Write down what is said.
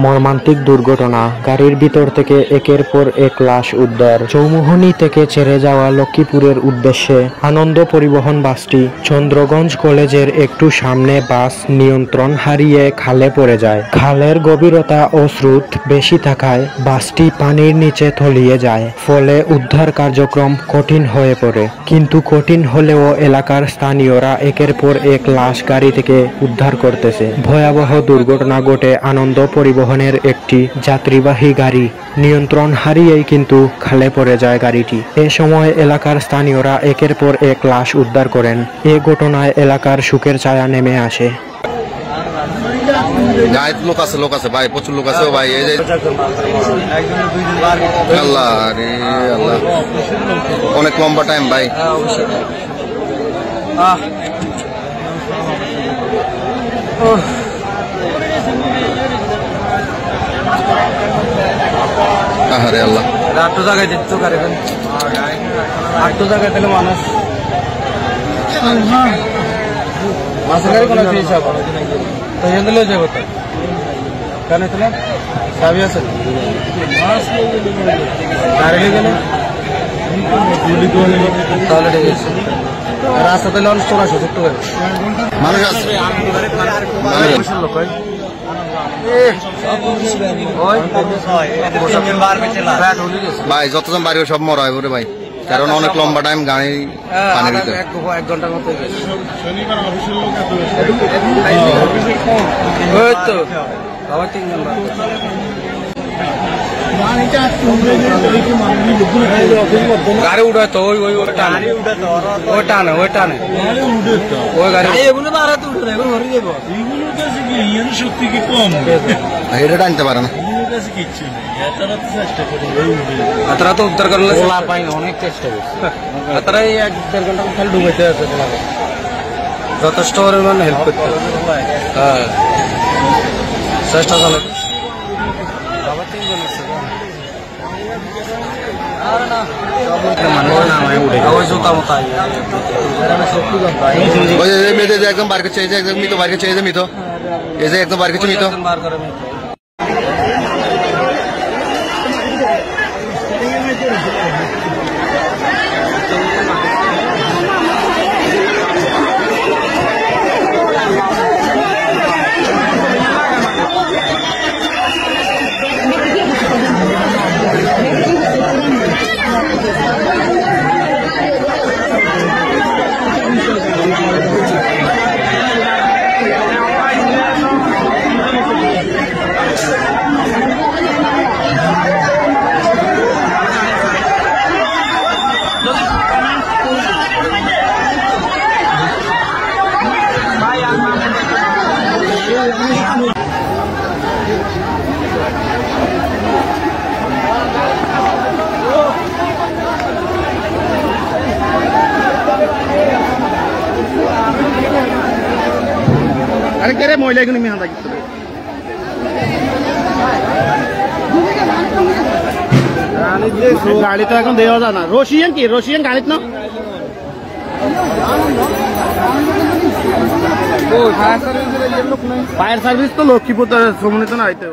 মর্মান্তিক দুর্ঘটনা, গাড়ির ভিতর থেকে একের পর এক লাশ উদ্ধার। চৌমুহনী থেকে ছেড়ে যাওয়া লক্ষ্মীপুরের উদ্দেশ্যে আনন্দ পরিবহন বাসটি চন্দ্রগঞ্জ কলেজের একটু সামনে বাস নিয়ন্ত্রণ হারিয়ে খালে পড়ে যায়। খালের গভীরতা ও স্রোত বেশি থাকায় বাসটি পানির নিচে তলিয়ে যায়, ফলে উদ্ধার কার্যক্রম কঠিন হয়ে পড়ে। কিন্তু কঠিন হলেও এলাকার স্থানীয়রা একের পর এক লাশ গাড়ি থেকে উদ্ধার করতেছে। ভয়াবহ দুর্ঘটনা ঘটে আনন্দ পরিবহনের একটি যাত্রীবাহী গাড়ি নিয়ন্ত্রণ হারিয়েই কিন্তু খালে পড়ে যায় গাড়িটি। এ সময় এলাকার স্থানীয়রা একের পর এক লাশ উদ্ধার করেন। এ ঘটনায় এলাকার শোকের ছায়া নেমে আসে। লোক আছে ভাই, প্রচুর লোক আছে ভাই। এই যে আল্লাহ রে আল্লাহ, অনেক লম্বা টাইম ভাই। আরে আল্লাহ, আটটো জায়গায় দিত গাড়িবেন, আটটো জায়গায় তাহলে মানুষ মাছের গাড়ি কোনো হিসাব তো এখানে লয়ে যাবো তো কেন তাহলে চাবি আছে গাড়ি গেলে তাহলে ঠিক আছে। রাস্তা তাহলে অনেক চলা সত্য করে মানুষ আছে ভাই, যতজন বাড়ি সব মরা হয় ভাই, কারণ অনেক লম্বা টাইম গাড়ি পানির ভিতরে। 1 ঘন্টার মতো গাড়ি উঠায় তো ওই টানে ওই গাড়ি এটা টানতে পারে না। তারা তো উদ্ধার করলে অনেক চেষ্টা করছে, তারা এই 1-1.5 ঘন্টা খালি ডুবাইতে আছে, যথেষ্ট পরিমাণে হেল্প করতে। হ্যাঁ, চেষ্টা চালে। একদম বার করছে, একদম মৃত বার করছে, মৃত এই যে একদম বার করছে, মৃত আরে কে রে মহিলা এখানে মেহাদা কিছু গাড়ি তো এখন দেওয়া যায় না। রশিয়ান কি রশিয়ান গাড়িত না ফায়ার সার্ভিস তো লক্ষ্মীপুর সমন্বিত না হইতে।